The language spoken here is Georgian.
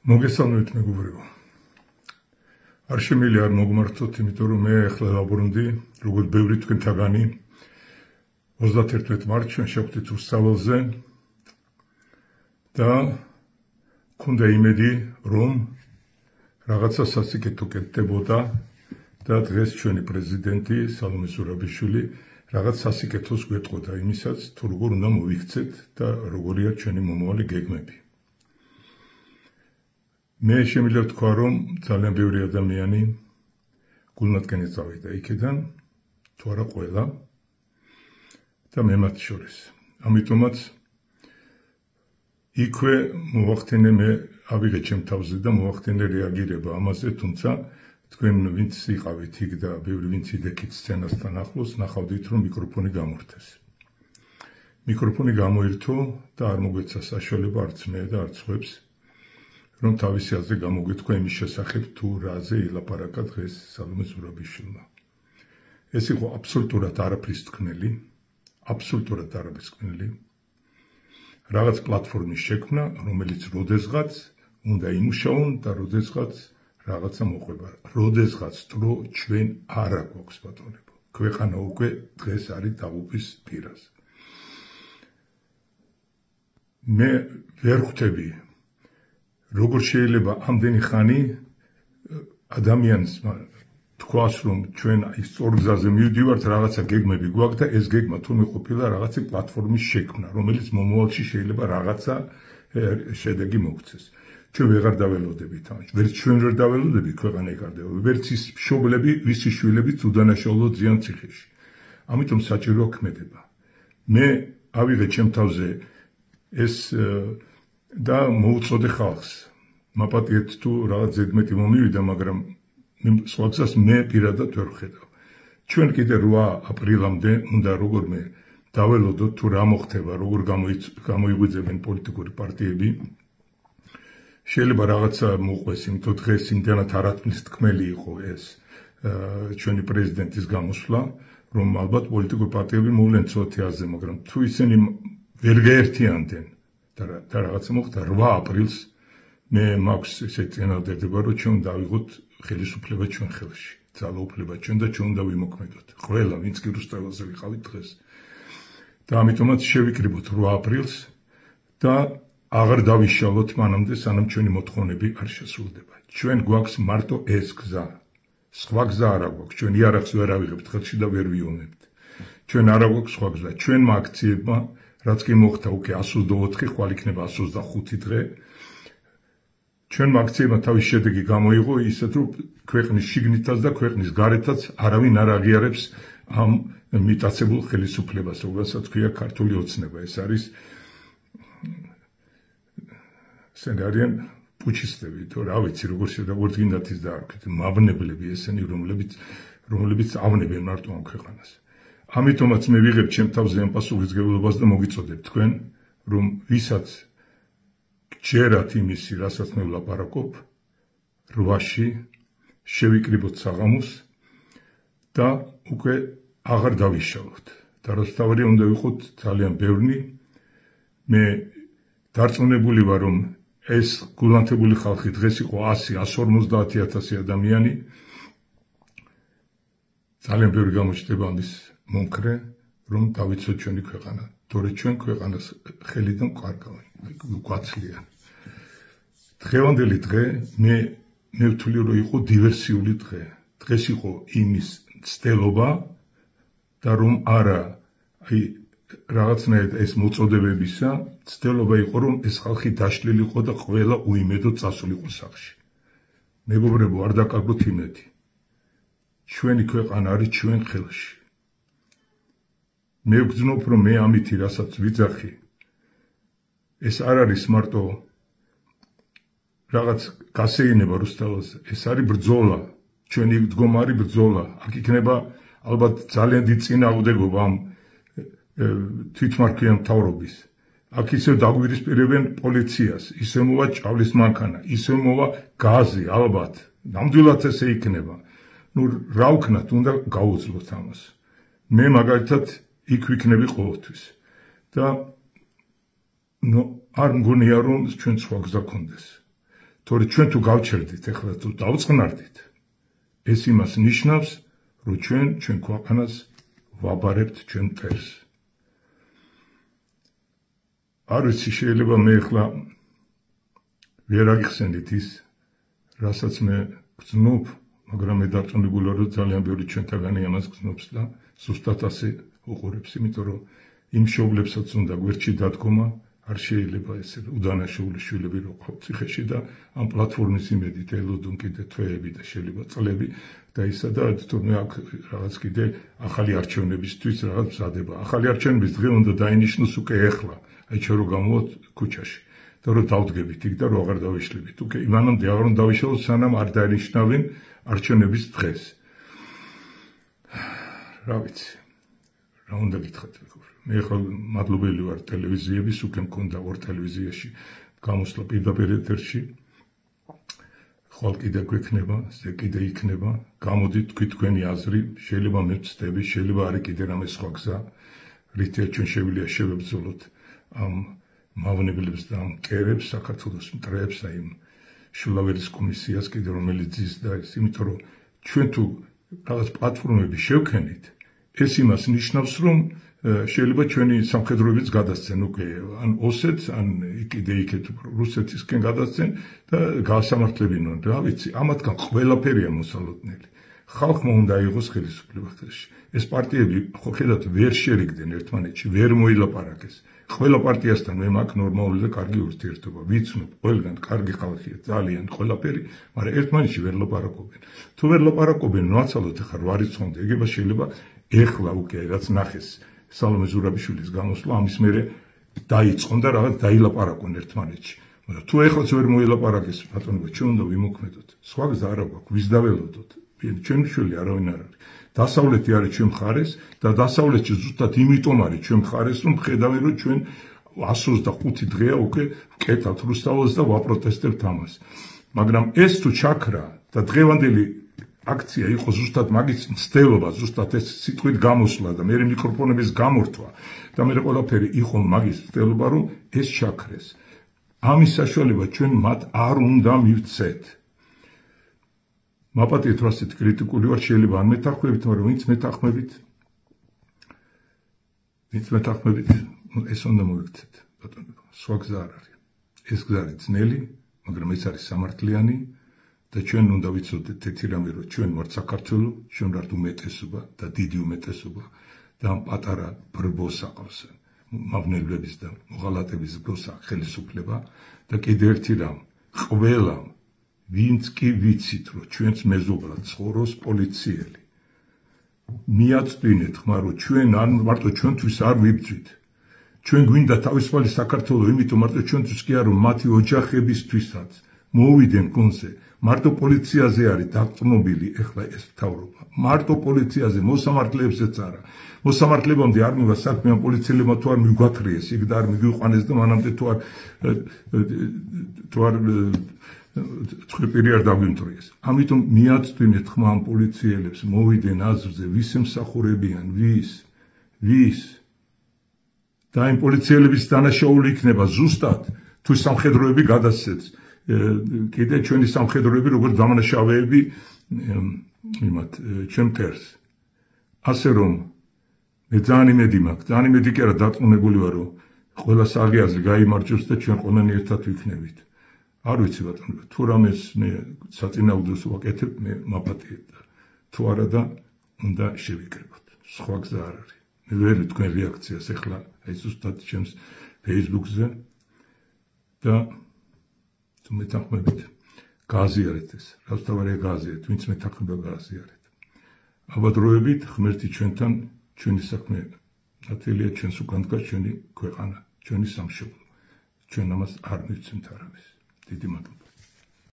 მოგესალმებით მეგობრებო. არ შემიძლია არ მოგმართოთ, იმიტომ რომ მე ახლა დავბრუნდი, როგორც ბევრი თქვენთაგანი 31 მარტს ჩვენ შევხვდით რუსთაველზე და მქონდა იმედი, რომ რაღაცა სასიკეთო კეთდებოდა და დღეს ჩვენი პრეზიდენტი სალომე ზურაბიშვილი რაღაც სასიკეთოს გვეტყოდა იმისაც, თუ როგორ უნდა მოვიქცეთ და როგორია ჩვენი მომავალი გეგმები. მე შემიძლია ვთქვა, რომ ძალიან ბევრი ადამიანი გულმოდგენით წავიდა იქიდან, თუ არა ყველა და მე მათ შორის. ამიტომაც იქვე მოვახდინე მე ავიღე ჩემ თავზე და მოვახდინე რეაგირება ამაზე, თუმცა თქვენ ვინც იყავით იქ და ბევრი ვინც იდექით სცენასთან ახლოს, ნახავდით, რომ მიკროფონი გამორთეს. მიკროფონი გამოირთო და არ მოგვეცა საშუალება არც მე და არც ხვებს, რომ თავისი აზრი გამოგეთქვა იმის შესახებ, თუ რაზე ილაპარაკა დღეს სალომე ზურაბიშვილმა. ეს იყო აბსოლუტურად არაფრის თქმელი, რაღაც პლატფორმის შექმნა, რომელიც როდესღაც უნდა იმუშაონ და როდესღაც რაღაცა მოყვება. როდესღაც დრო ჩვენ არ აგვაქვს ბატონებო. ქვეყანა უკვე დღეს არის დაღუპვის პირას. მე ვერ ხვდები როგორ შეიძლება ამდენი ხანი ადამიანს თქვას, რომ ჩვენ ის სწორ გზაზე მივდივართ, რაღაცა გეგმები გვაქვს და ეს გეგმა თურმე ყოფილა რაღაცა პლატფორმის შექმნა, რომელიც მომავალში შეიძლება რაღაცა შედეგი მოგვცეს. ჩვენ ვეღარ დაველოდებით ამას. ვერც ჩვენ ვერ დაველოდებით, ქვეყანა იკარდება, ვერც ის მშობლები, ვისი შვილებიც უდანაშაულოდ ზიან ციხეში. ამიტომ საჭიროა ქმედება. მე ავიღე ჩემ თავზე ეს და მოუწოდე ხალხს. მაპატიეთ თუ რაღაც ზედმეტი მომივიდა, მაგრამ სხვა გზას მე პირადად ვერ ვხედავ. ჩვენ კიდე 8 აპრილამდე უნდა როგორმე დაველოდოთ თუ რა მოხდება, როგორ გამოიღვიძებენ პოლიტიკური პარტიები. შეიძლება რაღაცა მოყვეს, იმიტომ დღეს იმდენად არათმის თქმელი იყო ეს ჩვენი პრეზიდენტის გამოსვლა, რომ ალბათ პოლიტიკური პარტიები მოვლენ ცოტიაზე, მაგრამ თუ ისინი ვერ გაერთიანდნენ და რაღაცა მოხდა 8 აპრილს მე მაქვს ესე წინადადება, რომ ჩვენ დავიღოთ ხელისუფლება ჩვენ ხელში, ძალაუფლება ჩვენ და ჩვენ უნდა ვიმოქმედოთ. ყველა ვინც კი რუსთაველზე ვიყავით დღეს. და ამიტომაც შევიკრიბოთ 8 აპრილს და აღარ დავიშალოთ მანამდე, სანამ ჩვენი მოთხოვნები არ შესრულდება. ჩვენ გვაქვს მარტო ეს გზა. სხვა გზა არ აქვს. ჩვენ იარაღს ვერ ავიღებთ ხელში და ვერ ვიომებთ. ჩვენ არ აქვს სხვა გზა. ჩვენმა აქციებმა, რაც კი მოხდა უკვე 124, ხვალ იქნება 125 დღე. ჩვენმა აქციებმა თავის შედეგი გამოიღო ისეთ, რომ ქვეყნის შიგნითაც და ქვეყნის გარეთაც არავინ არ აღიარებს ამ მიტაცებულ ხელისუფლებას, რომელსაც ქვია ქართული ოცნება. ეს არის არიან პუჩისტები, თუ რა ვიცი, როგორც გინდათ ის დაარქვით, მავნებლები ესენი, რომლებიც ავნებენ მარტო ამ ქვეყანას. ამიტომაც მე ვიღებ ჩემ თავზე ამ პასუხისმგებლობას და მოგიწოდებ თქვენ, რომ ვისაც გჯერათ იმისი, რასაც მე ვლაპარაკობ, 8-ში შევიკრიბოთ საღამოს და უკვე აღარ დავიშალოთ. და რუსთაველი უნდა ვიყოთ ძალიან ბევრი. მე დარწმუნებული ვარ, რომ ეს გულანთებული ხალხი დღეს იყო 100-150,000 ადამიანი. ძალიან ბევრი გამოჩნდება ამის მომხრე, რომ დავიცოთ ჩვენი ქვეყანა. თორე ჩვენ ქვეყანას ხელიდან გვაცლიან. დღევანდელი დღე მე ვთვლი, რომ იყო დივერსიული დღე. დღეს იყო იმის ცდელობა და რომ არა რაღაცნაირად ეს მოწოდებებისა ცდელობა იყო, რომ ეს ხალხი დაშლილიყო და ყველა უიმედოდ წასულიყო სახლში. მეგობრებო, არ დაკარგოთ იმედი. ჩვენი ქვეყანა არის ჩვენ ხელში. მე ვგრძნობ, რომ მე ამითი რასაც ვიძახი, ეს არ არის მარტო რაღაც გასეირნება რუსთაველზე, ეს არის ბრძოლა, ჩვენი მდგომარი ბრძოლა. აქ იქნება ალბათ ძალიან დიდი წინააღმდეგობა ამ თვითმარქვიან მთავრობის. აქ ისევ დაგვირისპირებენ პოლიციას, ისევ მოვა ჭავლის მანქანა, ისევ მოვა გაზი, ალბათ. ნამდვილად ესე იქნება. რა ვქნათ, უნდა გავუძლოთ ამას. მე მაგალითად იქ ვიქნები ყოველთვის. და არ მგონია, რომ ჩვენ სხვა გზა გქონდეს. თორე ჩვენ თუ გავჩერდით, ეხლა თუ დავწყნარდით, ეს იმას ნიშნავს, რომ ჩვენ ქვეყანას ვაბარებთ ჩვენ მტერს. არ ვიცი, შეიძლება მე ეხლა ვერ აგიხსენით ის, რასაც მე გრძნობ, მაგრამ მე დარწმუნებული ვარ, რომ ძალიან ბევრი ჩვენთაგანი ამას გრძნობს და ზუსტად ასე უყურებს, იმიტომ რომ იმ მშობლებსაც უნდა გვერდში დადგომა, არ შეიძლება ესე უდანაშაული შვილები რო ყავთ ციხეში და ამ პლატფორმის იმედით ელოდონ კიდე თვეები და შეიძლება წლები და ისა და თურმე აქ რაღაც კიდე ახალი არჩევნებისთვის რაღაც მზადება. ახალი არჩევნების დღე უნდა დაინიშნოს უკვე ეხლა, აი ჩვენ რო გამოვთ ქუჩაში და რო დავდგებით იქ და რო აღარ დავიშლებით. უკვე იმანამდე აღარ უნდა დავიშალოთ, სანამ არ დაინიშნავენ არჩევნების დღეს. რა ვიცი, რა უნდა გითხრათ მეგობრებო. მე ხა მადლობელი ვარ ტელევიზიების, უკვე მქონდა ორ ტელევიზიაში გამოსვლა პირდაპირ ეთერში. ხვალ კიდე გვექნება, კიდე იქნება. გამოდით თქვი თქვენი აზრი, შეიძლება მე ვცდები, შეიძლება არის კიდე რამე სხვა გზა, რითია ჩვენ შეგვიძლია შევებრძოლოთ ამ მავნებლებს და ამ კერებს, საქართველოს მტრებს, აი იმ შულაველის კომისიას კიდე რომელიც ძის და ეს, იმიტომ რომ ჩვენ თუ რაღაც პლატფორმები შევქენით, ეს იმას ნიშნავს, რომ შეიძლება ჩვენი სამხედროებიც გადასცენ უკვე ან ოსეთს, ან კიდე იქეთ რუსეთისკენ გადასცენ და გაასამართლებინონ. რა ვიცი, ამათგან ყველაფერია მოსალოდნელი. ხალხმა უნდა იყოს ხელისუფლება ხელში. ეს პარტიები ხო ხედავთ ვერ შერიგდნენ ერთმანეთში, ვერ მოილაპარაკეს. ყველა პარტიასთან მე მაქვს ნორმალური და კარგი ურთიერთობა. ვიცნობ, ყველგან კარგი ხალხია, ძალიან ყველაფერი, მაგრამ ერთმანეთში ვერ ლაპარაკობენ. თუ ვერ ლაპარაკობენ, ნაცალოთ ახლა 8 რიცხვამდე, ეგება შეიძლება ეხლა უკვე რაც ნახეს სალომე ზურაბიშვილის გამოსვლა, ამის მერე დაიწყონ და რაღაც დაილაპარაკონ ერთმანეთში. მაგრამ თუ ეხლაც ვერ მოილაპარაკეს, ბატონო, ჩვენ უნდა ვიმოქმედოთ. სხვა გზა არ აქვს, ვის დაველოდოთ. ჩვენი შვილი არავინ არ არის. დასავლეთი არის ჩვენ მხარეს და დასავლეთში ზუსტად იმიტომ არის ჩვენ მხარეს, რომ ხედავენ, რომ ჩვენ 125 დღეა უკვე ვკეტავთ რუსთაველს და ვაპროტესტებთ ამას. მაგრამ ეს თუ ჩაქრა და დღევანდელი აქცია იყო ზუსტად მაგის მცდელობა, ზუსტად ეს სიტყვით გამოსვლა და მე მიკროფონების გამორთვა და მე ყველაფერი იყო მაგის მცდელობა, რომ ეს ჩაქრეს. ამის საშუალება ჩვენ მათ არ უნდა მივცეთ. მაპატიეთ რომ ასეთ კრიტიკული ვარ, შეიძლება არ მეთანხმებით, მაგრამ ვინც მეთანხმებით, ეს უნდა მოვიქცეთ, ბატონო, სხვა გზა არ არის. ეს გზა არის ძნელი, მაგრამ ეს არის სამართლიანი და ჩვენ უნდა ვიცოდეთ ერთი რამე, რომ ჩვენ ვართ საქართველო, ჩვენ ვართ უმეტესობა და დიდი უმეტესობა და ამ პატარა ბრბოს აყავს მავნებლების და მოღალატების ბრბოს ხელისუფლება და კიდე ერთი რამ, ყველა ვინც კი ვიცით, რომ ჩვენს მეზობლად ცხოვრობს პოლიციელი. მიაწვინეთ ხმა, რომ ჩვენ არ მარტო ჩვენთვის არ ვიბრძვით. ჩვენ გვინდა თავისუფალი საქართველო, იმიტომ მარტო ჩვენთვის კი არა, რომ მათი ოჯახებისთვისაც მოვიდნენ გონზე. მარტო პოლიციაზე არის დაკწნობილი ეხლა ეს მთავრობა. მარტო პოლიციაზე, მოსამართლეებსაც არა. მოსამართლებამდე არ მივა საქმე ამ პოლიციელებმა თუ არ მიგვათრიეს, იქ და არ მიგვიყვანეს და მანამდე თუ არ ცხვირპირი არ დაგვიმტრიეს. ამიტომ მიაწვინეთ ხმა ამ პოლიციელებს, მოვიდნენ აზრზე, ვის ემსახურებიან, ვის და იმ პოლიციელების დანაშაული იქნება ზუსტად თუ სამხედროები გადასცეს. კიდე ჩვენი სამხედროები როგორც დამნაშავეები იმათ ჩვენ მტერს. ასე რომ მე ძალიან იმედი მაქვს, ძალიან იმედი კი არა, დარწმუნებული ვარ, რომ ყველა საღი აზრი გაიმარჯვებს და ჩვენ ყველანი ერთად ვიქნებით. არ ვიცი ბატონო, თუ რამეს მე საწინააღმდეგოს ვაკეთებ, მე მაპატიეთ და თუ არა და უნდა შევიკრიბოთ. სხვა გზა არ არის. მე ვერ ვთქვენ რეაქციას ეხლა აი ზუსტად ჩემს Facebook-ზე და თუ მეთანხმებით, გააზიარეთ ეს. რაც თავარია გააზიარეთ, ვინც მეთანხმება გააზიარეთ. აბადროებით, ღმერთი ჩვენთან, ჩვენი საქმე ნათელია, ჩვენს უკან დგას ჩვენი ქვეყანა, ჩვენი სამშობლო. ჩვენ ამას არ მივცემთ არავის. დიდი მადლობა.